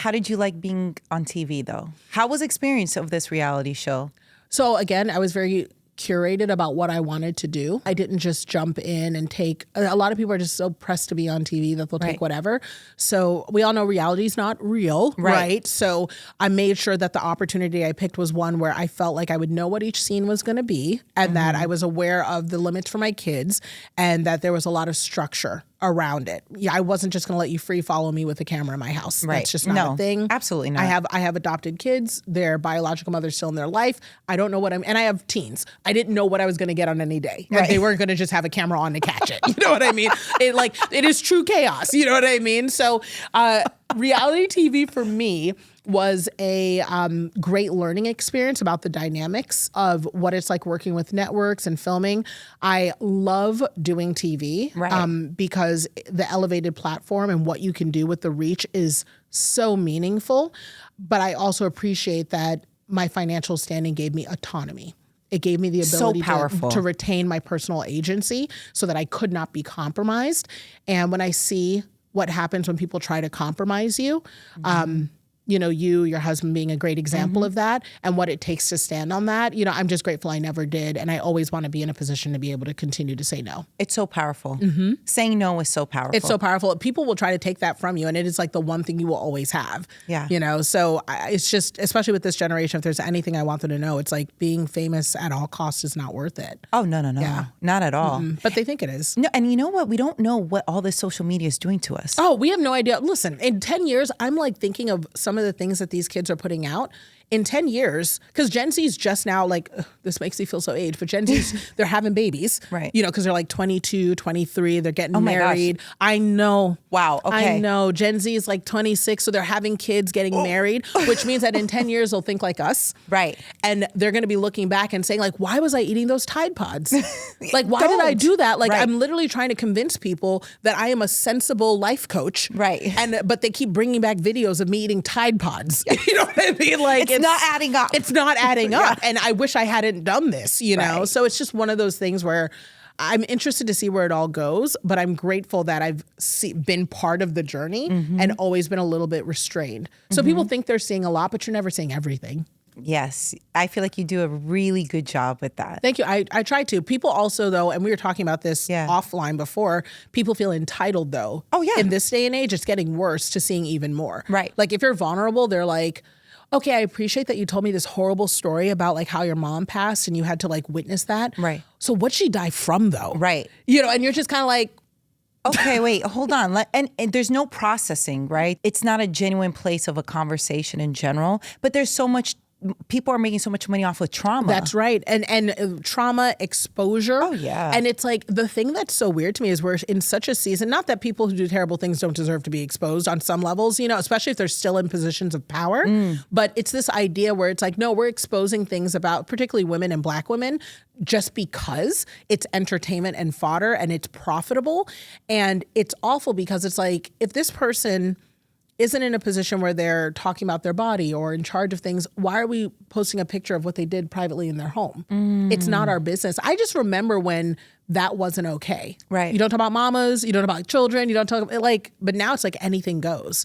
how did you like being on TV though? How was the experience of this reality show? So again, I was very curated about what I wanted to do. I didn't just jump in and take, a lot of people are just so pressed to be on TV that they'll take whatever. So we all know reality is not real, right? So I made sure that the opportunity I picked was one where I felt like I would know what each scene was going to be and that I was aware of the limits for my kids and that there was a lot of structure around it. Yeah, I wasn't just going to let you free follow me with a camera in my house. Right. That's just not a thing. Absolutely not. I have adopted kids. Their biological mother's still in their life. I don't know what and I have teens. I didn't know what I was going to get on any day. Right. They weren't going to just have a camera on to catch it. You know what I mean? It is true chaos. You know what I mean? So reality TV for me was a great learning experience about the dynamics of what it's like working with networks and filming. I love doing TV because the elevated platform and what you can do with the reach is so meaningful. But I also appreciate that my financial standing gave me autonomy. It gave me the ability to retain my personal agency so that I could not be compromised. And when I see what happens when people try to compromise you, your husband being a great example of that and what it takes to stand on that. I'm just grateful I never did. And I always want to be in a position to be able to continue to say no. It's so powerful. Saying no is so powerful. It's so powerful. People will try to take that from you. And it is like the one thing you will always have. Yeah. So it's just, especially with this generation, if there's anything I want them to know, it's like being famous at all costs is not worth it. Oh, no. Yeah. Not at all. But they think it is. No, and you know what? We don't know what all this social media is doing to us. Oh, we have no idea. Listen, in 10 years, I'm like thinking of some of the things that these kids are putting out. In 10 years, because Gen Z's just now this makes me feel so aged, but Gen Z's, they're having babies. Right. Because they're like 22, 23, they're getting married. Gosh. I know. Wow, okay. I know. Gen Z is like 26, so they're having kids, getting married, which means that in 10 years, they'll think like us. Right. And they're going to be looking back and saying why was I eating those Tide Pods? Why did I do that? I'm literally trying to convince people that I am a sensible life coach. Right. But they keep bringing back videos of me eating Tide Pods. You know what I mean? It's not adding up. It's not adding up. And I wish I hadn't done this, Right. So it's just one of those things where I'm interested to see where it all goes, but I'm grateful that I've been part of the journey and always been a little bit restrained. So people think they're seeing a lot, but you're never seeing everything. Yes. I feel like you do a really good job with that. Thank you. I try to. People also, though, and we were talking about this offline before, people feel entitled, though. Oh, yeah. In this day and age, it's getting worse to seeing even more. Right. If you're vulnerable, they're like, okay, I appreciate that you told me this horrible story about how your mom passed and you had to witness that. Right. So what'd she die from though? Right. And you're just kind of like, okay, wait, hold on. And there's no processing, right? It's not a genuine place of a conversation in general, but there's so much, people are making so much money off of trauma. That's right. And trauma, exposure. Oh, yeah. And it's the thing that's so weird to me is we're in such a season, not that people who do terrible things don't deserve to be exposed on some levels, especially if they're still in positions of power. But it's this idea where it's no, we're exposing things about particularly women and Black women just because it's entertainment and fodder and it's profitable. And it's awful because it's if this person isn't in a position where they're talking about their body or in charge of things, why are we posting a picture of what they did privately in their home? It's not our business. I just remember when that wasn't okay. Right. You don't talk about mamas, you don't talk about children, you don't talk about but now it's anything goes.